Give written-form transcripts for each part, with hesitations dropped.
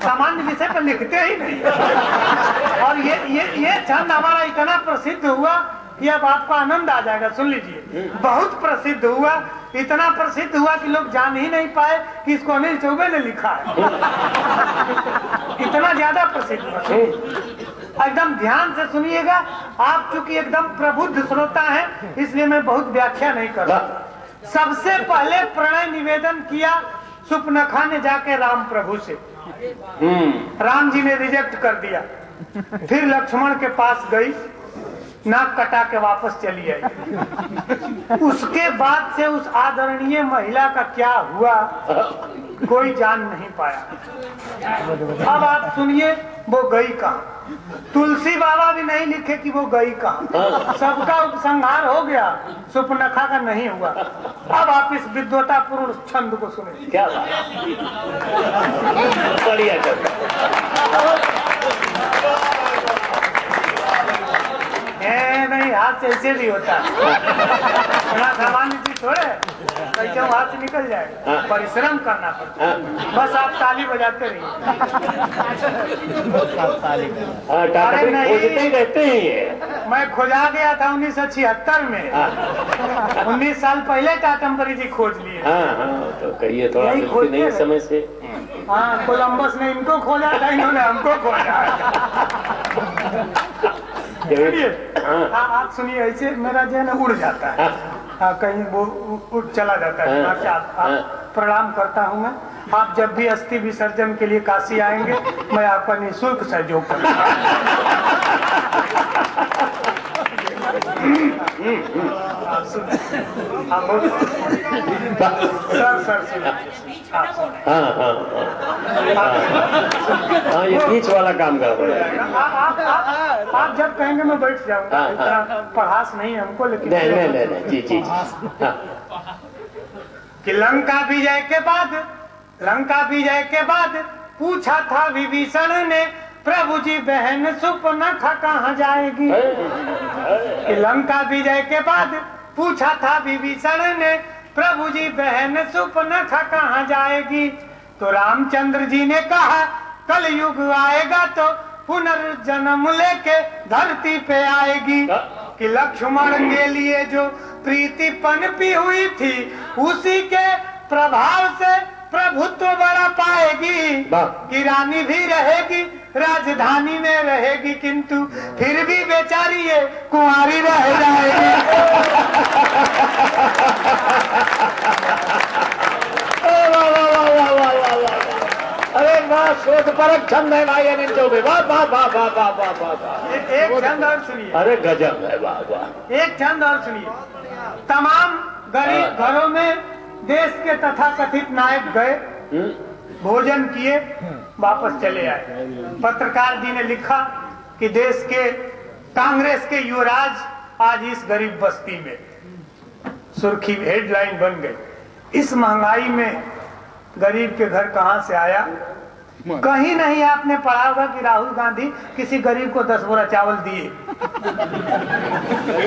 सामान्य विषय पर लिखते ही नहीं। और ये छंद हमारा इतना प्रसिद्ध हुआ कि अब आपको आनंद आ जाएगा, सुन लीजिए। बहुत प्रसिद्ध हुआ, इतना प्रसिद्ध हुआ कि लोग जान ही नहीं पाए कि इसको अनिल चौबे ने लिखा है। इतना ज्यादा प्रसिद्ध हुआ। एकदम ध्यान से सुनिएगा, आप चूंकि एकदम प्रबुद्ध श्रोता हैं इसलिए मैं बहुत व्याख्या नहीं कर रहा। सबसे पहले प्रणय निवेदन किया सुपनखा ने जाके राम प्रभु से। राम जी ने रिजेक्ट कर दिया। फिर लक्ष्मण के पास गई, नाक कटा के वापस चली आई। उसके बाद से उस आदरणीय महिला का क्या हुआ कोई जान नहीं पाया। अब आप सुनिए, वो गई कहाँ? तुलसी बाबा भी नहीं लिखे कि वो गई कहाँ। सबका उपसंहार हो गया, सुपनखा का नहीं हुआ। अब आप इस विद्वतापूर्ण छंद को सुने। क्या बढ़िया नहीं, हाथ से ऐसे भी होता है। बड़ा सामान्य चीज थोड़े कैसे हाथ से निकल जाएगा। परिश्रम करना पड़ता है। बस आप ताली बजाते रहिए। अरे नहीं, रहते हैं। मैं खोजा गया था 1976 में। 19 साल पहले टाटम्बरी जी खोज लिए। तो कहिए थोड़ा नहीं समय से। हाँ, कोलंबस ने इनको खोजा था, इन्होंने हमको खोजा। आप सुनिए, ऐसे मेरा जो है ना उड़ जाता है। कहीं वो उड़ चला जाता है। आप प्रणाम करता हूँ मैं। आप जब भी अस्थि विसर्जन के लिए काशी आएंगे मैं आपका निःशुल्क सहयोग करूँगा। ये बीच वाला काम कर रहे हैं। आप जब कहेंगे मैं बैठ जाऊंगा। इतना पढ़ास नहीं है हमको, लेकिन नहीं जी जी। कि लंका विजय के बाद पूछा था विभीषण ने, प्रभु जी बहन सुपनखा कहाँ जाएगी। कि लंका विजय के बाद पूछा था विभीषण ने, प्रभु जी बहन सुपनखा कहाँ जाएगी। तो रामचंद्र जी ने कहा कल युग आएगा तो पुनर्जन्म लेके धरती पे आएगी। कि लक्ष्मण के लिए जो प्रीति पनपी हुई थी उसी के प्रभाव से प्रभुत्व बड़ा पाएगी। कि रानी भी रहेगी, राजधानी में रहेगी, किंतु फिर भी बेचारी ये कुंवारी रह जाएगी। अरे वाह, शोध परक छंद है भाई अनिल चौबे। वाह वाह वाह वाह वाह वाह वाह। एक छंद और सुनिए। अरे गजब है, वाह वाह। एक छंद और सुनिए। तमाम गरीब घरों में देश के तथाकथित नायक गए, भोजन किए, वापस चले आए। पत्रकार जी ने लिखा कि देश के कांग्रेस के युवराज आज इस गरीब बस्ती में। सुर्खी हेडलाइन बन गई। इस महंगाई में गरीब के घर कहां से आया। कहीं नहीं आपने पढ़ा होगा कि राहुल गांधी किसी गरीब को 10 बोरा चावल दिए।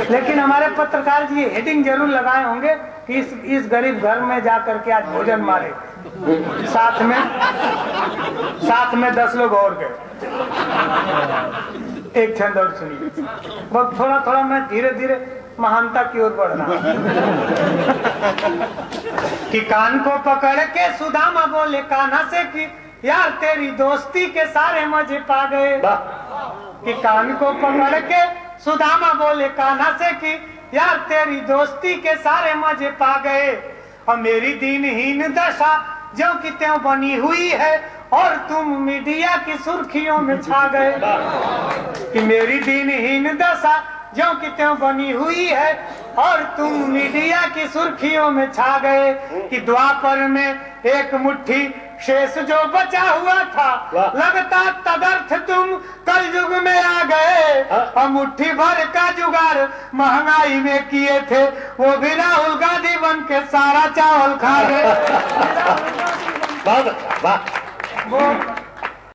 लेकिन हमारे पत्रकार जी हेडिंग जरूर लगाए होंगे कि इस गरीब घर में जाकर के आज भोजन मारे। साथ में 10 लोग और गए। एक छंद और सुनिए। बस थोड़ा थोड़ा मैं धीरे धीरे महानता की ओर बढ़ रहा। कि कान को पकड़ के सुदामा बोले कान्हा से कि यार तेरी दोस्ती के सारे मजे पा गए। कि कान को पकड़ के सुदामा बोले कान्हा से कि यार तेरी दोस्ती के सारे मजे पा गए। और मेरी दीनहीन दशा जो कि त्यों बनी हुई है और तुम मीडिया की सुर्खियों में छा गए। कि मेरी दीनहीन दशा जो कि त्यों बनी हुई है और तुम मीडिया की सुर्खियों में छा गए। कि द्वापर में एक मुट्ठी शेष जो बचा हुआ था लगता तदर्थ तुम कल युग में आ गए। और मुट्ठी भर का जुगाड़ महंगाई में किए थे वो भी राहुल गांधी बन के सारा चावल खा गए। वाह। वो